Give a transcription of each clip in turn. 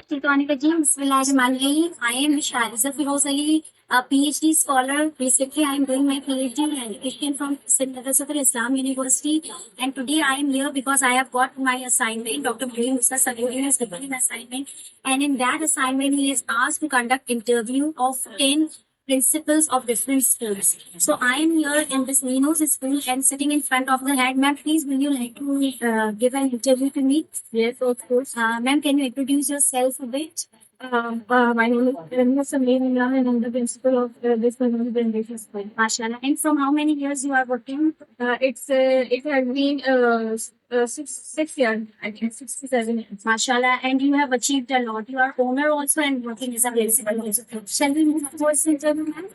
Bismillahirrahmanirrahim. I am Shariza Firoz Ali, a PhD scholar. Recently, I am doing my PhD in education from Sadr Islam University. And today I am here because I have got my assignment. Dr. Musa Saduri has given an assignment. And in that assignment, he is asked to conduct interview of 10 principals of different schools. So I am here in this Minos school and sitting in front of the head. Ma'am, please will you like to give an interview to me? Yes, of course. Ma'am, can you introduce yourself a bit? My name is Sameer Imran and I'm the principal of this Minos International School. MashaAllah. And from how many years you are working? It has been 6 years, I think 6 to 7 years. MashaAllah. And you have achieved a lot. You are owner also and working as a principal also. Shall we move towards the interview, ma'am?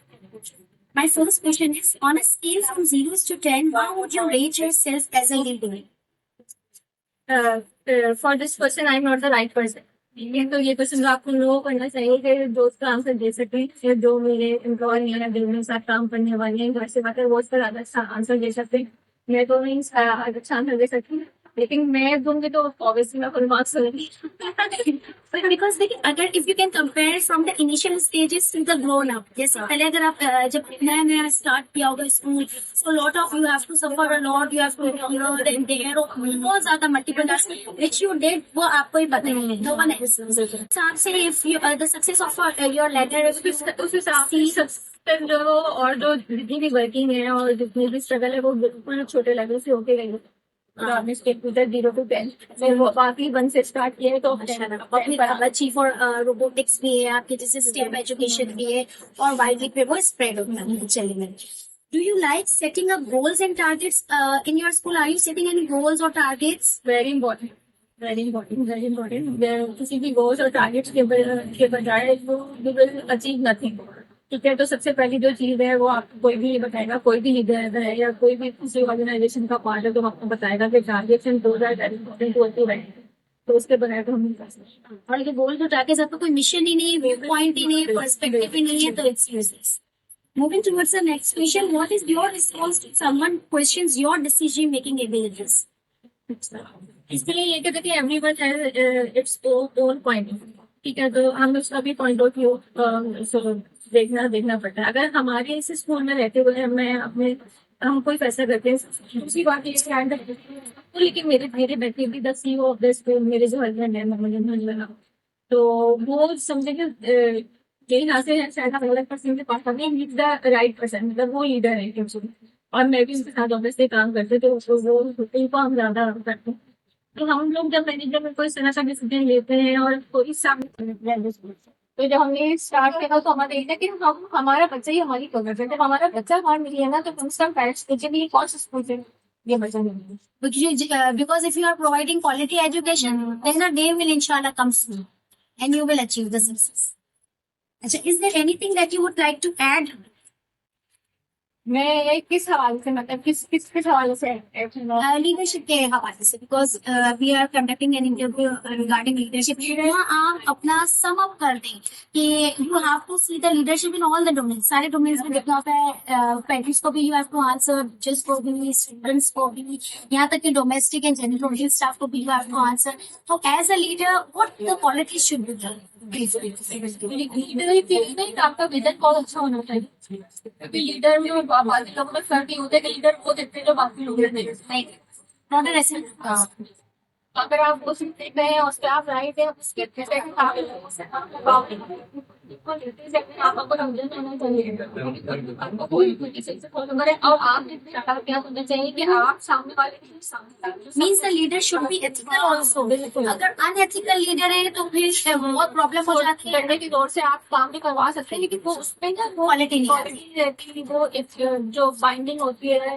My first question is, on a scale from 0 to 10, how would you rate yourself as a leader? For this person, I'm not the right person. तो ये question आपको no करना चाहिए कि जो उसका answer दे सके, जो मेरे एम्प्लॉयर या दिल में साथ काम करने वाले हैं घर से बात वो उसका ज्यादा अच्छा आंसर दे सकते हैं। मैं तो नहीं अच्छा आंसर दे सकती हूँ, लेकिन मैं दूंगी तो ऑब्वियसली मैं फुल मार्क्स दूंगी। Because देखिए, अगर if you can compare from the initial stages to the grown up, जैसे पहले अगर आप जब नया नया स्टार्ट किया होगा school, so lot of you have to suffer a lot, you have to endure and bear बहुत ज्यादा multiple tasks which you did, वो आपको ही पता है, no one else knows. हिसाब से if you the success of your letter उस हिसाब से जो और जो जितनी भी वर्किंग है और जितनी भी स्ट्रगल है वो बिल्कुल छोटे लेवल से होके गई है। आपने स्टेप उधर 0 to 10 फिर वो बाकी 1 से स्टार्ट किए तो चीफ और रोबोटिक्स भी है आपके, जैसे स्टेप एजुकेशन भी है और वाइडली पे वो स्प्रेड होता है। चलिए, do you like setting up goals and targets in your school? Are you setting any goals or targets? Very important. किसी भी गोल्स और टारगेट्स के बजाय वो यू विल अचीव नथिंग। ठीक है, तो सबसे पहली जो चीज है वो आपको कोई भी बताएगा, कोई भी लीडर है या कोई भी किसी ऑर्गेनाइजेशन का पार्ट है तो आपको बताएगा कि targets and goals are very important to achieve it. तो उसके बगैर तो हम नहीं कर सकते। और ये गोल तो टारगेट्स आपका कोई मिशन ही नहीं, व्यू पॉइंट ही नहीं, पर्सपेक्टिव ही नहीं है, तो it's useless. Moving towards the next question, what is your response to someone questions your decision making abilities? इसके लिए ये कहते हैं कि everyone has its own point. ठीक है, तो हम उसका भी पॉइंट ऑफ व्यू देखना पड़ता है। अगर हमारे इस स्कूल में रहते हुए हम कोई फैसला करते हैं, दूसरी बात ये तो लेकिन मेरे बेटे भी the CEO of the school, मेरे जो हस्बैंड है मोहम्मद, तो वो समझे कि यहाँ से शायद अलग पर्सन के पास द राइट पर्सन, मतलब वो लीडर है और मैं भी उनके साथ ऑब्वियसली काम करते तो वो उनको हम ज्यादा करते हैं। तो हम लोग जब मैनेजर में कोई तरह का डिसीजन लेते हैं और कोई तो जब हमने स्टार्ट किया तो हमारा देखा कि हम हमारा बच्चा ही हमारी कदर है। जब हमारा बच्चा हमारे मिली है ना तो कंसर्न पेरेंट्स के कौन सा स्कूल से ये बच्चा मिलेगा। Because if you are providing quality education, then the day will inshallah come soon and you will achieve the success. Is there anything that you would like to add? मैं किस हवाले से, मतलब किस हवाले से लीडरशिप के हवाले से, because we are conducting an interview regarding leadership. वहाँ आप अपना सम अप कर दें कि you have to see the leadership in all the domain, सारे डोमेन्स में देखना होता है। पेरेंट्स को भी यू हैव टू आंसर, जज को भी, स्टूडेंट्स को भी, यहाँ तक कि डोमेस्टिक एंड जनरल स्टाफ को भी यू हैव टू आंसर। तो as a leader what the quality should be done? आपका विजन बहुत अच्छा होना चाहिए, क्योंकि लीडर में बाकी लोगों में फर्क नहीं होता है कि लीडर वो देखते हैं जो बाकी लोग नहीं। अगर आप उस में हैं उसके आप राइट है उसके आपको समझना चाहिए और आप क्या होना चाहिए कि आप सामने वाले means the leader should be ethical also. अगर अनएथिकल लीडर है तो फिर बहुत प्रॉब्लम हो जाती है। करने की दौर से आप काम भी करवा सकते हैं, लेकिन वो उसमें ना क्वालिटी नहीं रहती, वो जो बाइंडिंग होती है वो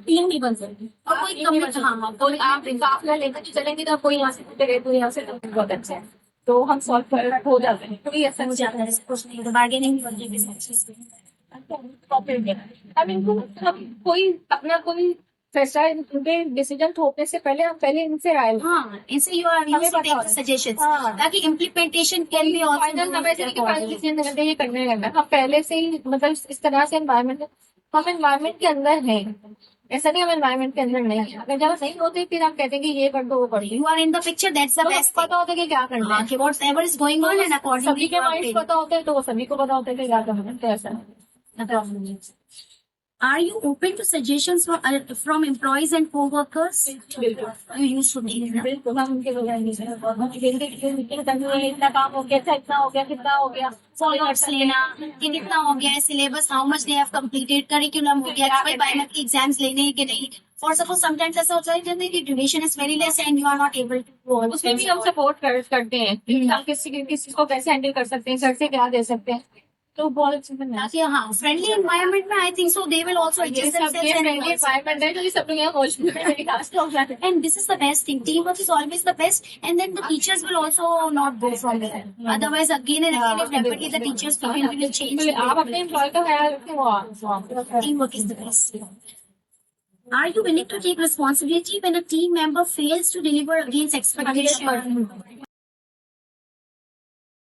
टीम नहीं बन सकती। और कोई कमी हाँ, तो आप काफिला लेकर के चलेंगे तो कोई यहाँ से टूटेगा, कोई यहाँ से बहुत अच्छा है, तो हम सॉल्व हो जाते हैं। कोई ऐसा हो जाता है, कुछ नहीं तो बार्गेनिंग कोई अपना कोई फैसला उनके डिसीजन थोपने से पहले हम पहले इनसे राय लें। हाँ, इनसे यू आर सजेशंस ताकि इम्प्लीमेंटेशन कैन बी फाइनल ये करना है। हम पहले से ही मतलब इस तरह से हम एनवायरमेंट के अंदर हैं ऐसा नहीं हम एनवायरमेंट के अंदर नहीं है, अगर जब नहीं होते फिर आप कहते हैं कि ये कर दो वो कर दो, You are in the picture. That's the best thing. पता होता है कि क्या करना है, Okay, whatever is going on and accordingly सभी के you are माइंड playing. पता होता है तो वो सभी को पता होता है कि क्या करना है, तो ऐसा है। No problem. Are you open to suggestions from employees and co-workers? बिल्कुल You used to be. बिल्कुल, हम उनके बगैर नहीं हैं। मीटिंग करनी है, इतना काम हो गया, इतना हो गया, कितना हो गया, Follow-ups लेना कि कितना हो गया है syllabus, how much they have completed, curriculum हो गया कि भाई बायोमेट्रिक एग्जाम्स लेने हैं कि नहीं. फॉर सपोज समटाइम्स ऐसा होता है कि duration is very less and you are not able to उसमें भी हम सपोर्ट करते हैं, हम किसी को कैसे हैंडल कर सकते हैं, घर से क्या दे सकते हैं, तो बहुत अच्छे से ना ताकि हाँ फ्रेंडली एनवायरनमेंट में I think so they will also ये एडजस्ट सब ये themselves फ्रेंडली एनवायरनमेंट है, तो सब लोग यहाँ मौजूद हैं। and this is the best thing. Teamwork is always the best, and then the teachers will also not go from there. Otherwise, again and again, if rapidly the teachers behavior will change. तो आप अपने employ का ख्याल रखें, Teamwork is the best. Are you willing to take responsibility when a team member fails to deliver against expectation?